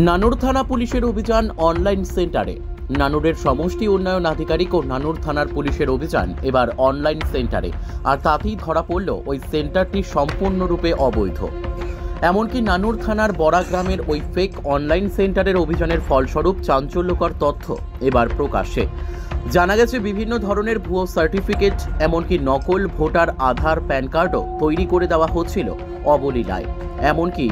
নানুর থানা পুলিশের অভিযান অনলাইন সেন্টারে। নানুরের সমষ্টি উন্নয়ন আধিকারিক ও নানুর থানার পুলিশের অভিযান এবার অনলাইন সেন্টারে, আর তাতেই ধরা পড়ল ওই সেন্টারটি সম্পূর্ণরূপে অবৈধ। এমনকি নানুর থানার বড়া গ্রামের ওই ফেক অনলাইন সেন্টারের অভিযানের ফলস্বরূপ চাঞ্চল্যকর তথ্য এবার প্রকাশ্যে। জানা গেছে বিভিন্ন ধরনের ভুয়ো সার্টিফিকেট, এমনকি নকল ভোটার আধার প্যান কার্ডও তৈরি করে দেওয়া হচ্ছিল অবলীলায়। এমনকি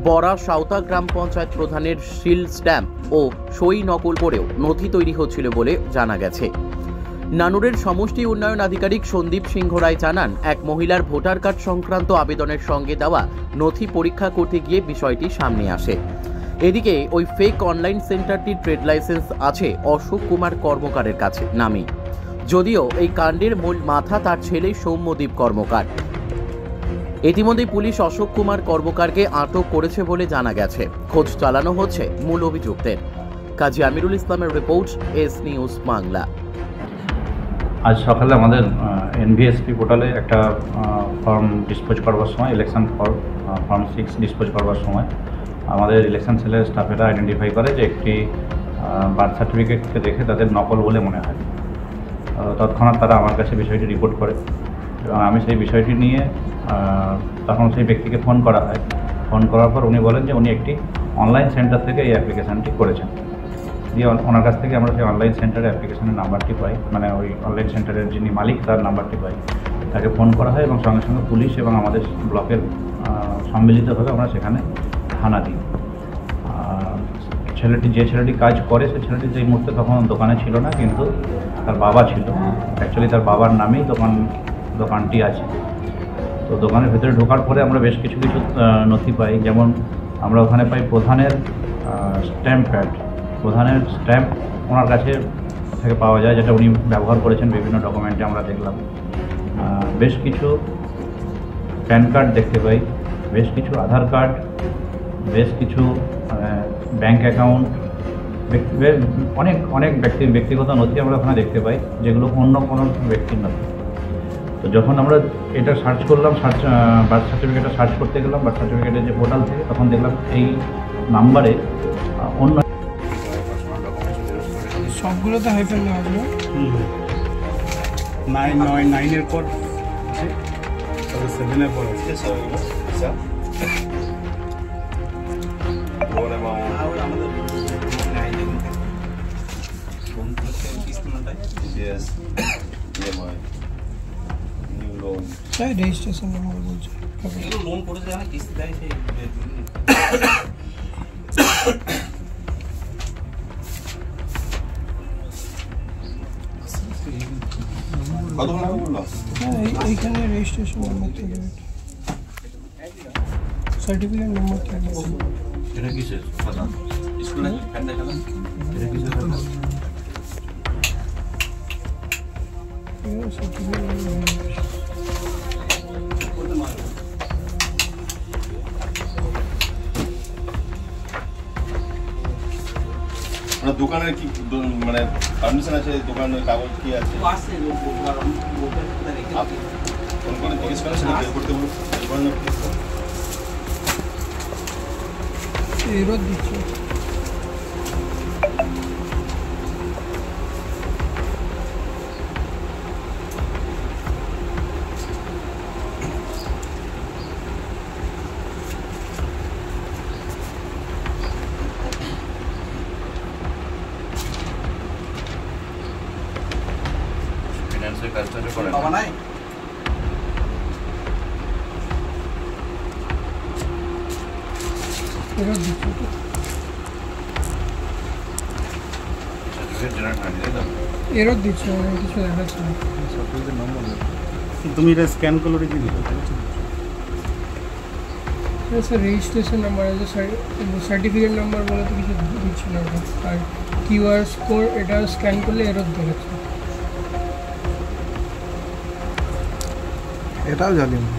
বড়া সাঁওতা গ্রাম পঞ্চায়েত প্রধানের সিল স্ট্যাম্প ও সই নকল করেও নথি তৈরি হচ্ছিল বলে জানা গেছে। নানুরের সমষ্টি উন্নয়ন আধিকারিক সন্দীপ সিংহ রায় জানান, এক মহিলার ভোটার কার্ড সংক্রান্ত আবেদনের সঙ্গে দেওয়া নথি পরীক্ষা করতে গিয়ে বিষয়টি সামনে আসে। এদিকে ওই ফেক অনলাইন সেন্টারটির ট্রেড লাইসেন্স আছে অশোক কুমার কর্মকারের কাছে নামে, যদিও এই কাণ্ডের মূল মাথা তার ছেলে সৌম্যদীপ কর্মকার। ইতিমধ্যে পুলিশ অশোক কুমার কর্মকারকে আটক করেছে বলে জানা গেছে। খোঁজ চালানো হচ্ছে মূল অভিযুক্তের। কাজী আমিরুল ইসলামের রিপোর্ট, এস নিউজ বাংলা। আজ সকালে আমাদের এনভিএসপি পোর্টালে একটা ফর্ম ডিসপোজ করবার সময়, ইলেকশন ফর্ম 6 ডিসপোজ করবার সময় আমাদের ইলেকশন সেলের স্টাফেরা আইডেন্টিফাই করে যে একটি বার্থ সার্টিফিকেটকে দেখে তাদের নকল বলে মনে হয়। তৎক্ষণাৎ তারা আমার কাছে বিষয়টি রিপোর্ট করে এবং আমি সেই বিষয়টি নিয়ে তখন সেই ব্যক্তিকে ফোন করা হয়। ফোন করার পর উনি বলেন যে উনি একটি অনলাইন সেন্টার থেকে এই অ্যাপ্লিকেশানটি করেছেন। দিয়ে ওনার কাছ থেকে আমরা সেই অনলাইন সেন্টারের অ্যাপ্লিকেশনের নাম্বারটি পাই, মানে ওই অনলাইন সেন্টারের যিনি মালিক তার নাম্বারটি পাই। তাকে ফোন করা হয় এবং সঙ্গে সঙ্গে পুলিশ এবং আমাদের ব্লকের সম্মিলিতভাবে আমরা সেখানে হানা দিই। যে ছেলেটি কাজ করে সেই ছেলেটি যেই মুহূর্তে তখন দোকানে ছিল না, কিন্তু তার বাবা ছিল। অ্যাকচুয়ালি তার বাবার নামেই দোকানটি আছে। তো দোকানের ভেতরে ঢোকার পরে আমরা বেশ কিছু নথি পাই, যেমন আমরা ওখানে পাই প্রধানের স্ট্যাম্প প্যাড। প্রধানের স্ট্যাম্প ওনার কাছে থেকে পাওয়া যায়, যেটা উনি ব্যবহার করেছেন বিভিন্ন ডকুমেন্টে আমরা দেখলাম। বেশ কিছু প্যান কার্ড দেখতে পাই, বেশ কিছু আধার কার্ড, বেশ কিছু ব্যাংক অ্যাকাউন্ট, অনেক ব্যক্তিগত নথি আমরা ওখানে দেখতে পাই, যেগুলো অন্য কোনো ব্যক্তির নথি। তো যখন আমরা এটা সার্চ করলাম, বার্থ সার্টিফিকেটটা সার্চ করতে গেলাম বার্থ সার্টিফিকেটের যে পোর্টাল থেকে, তখন দেখলাম এই নাম্বারে অন্য সবগুলোতে হাইফেন না হলো 9 পর আছে, তবে 7 এর পর আছে সবগুলো। আচ্ছা বলে মামা আমাদের নাই দেখুন কোন থেকে কিস্তিটা यस ইএমআই নিউ লোন সেই রেজিস্ট্রেশন নাম্বার বলছে এগুলো লোন করে দেয় কিস্তি দেয় সেই এইখানে রেজিস্ট্রেশন নাম্বার থেকে সার্টিফিকেট নাম্বার থেকে এটা কিসের কথা স্কুলে ফ্যান দেখালাম এটা কিসের কথা এটা সার্টিফিকেট না দোকানের কি মানে পারমিশন আছে, দোকানের কাগজ কি আছে আছে কোন কোন জিজ্ঞেস করে সেটা বের করতে বলুন। এই রোদ দিচ্ছে কাজটা করে বাবা নাই এরো দিচ্ছে কিছু দেখাচ্ছে না সার্টিফিকেট নম্বর তুমি এটা স্ক্যান করে কি দিলে স্যার রেজিস্ট্রেশন নাম্বার আছে, সার্টিফিকেট নাম্বার বলে তো কিছু দিচ্ছে না, আর কিউআর কোড এটা স্ক্যান করলে এরো দেখাচ্ছে। এটাও জানি না।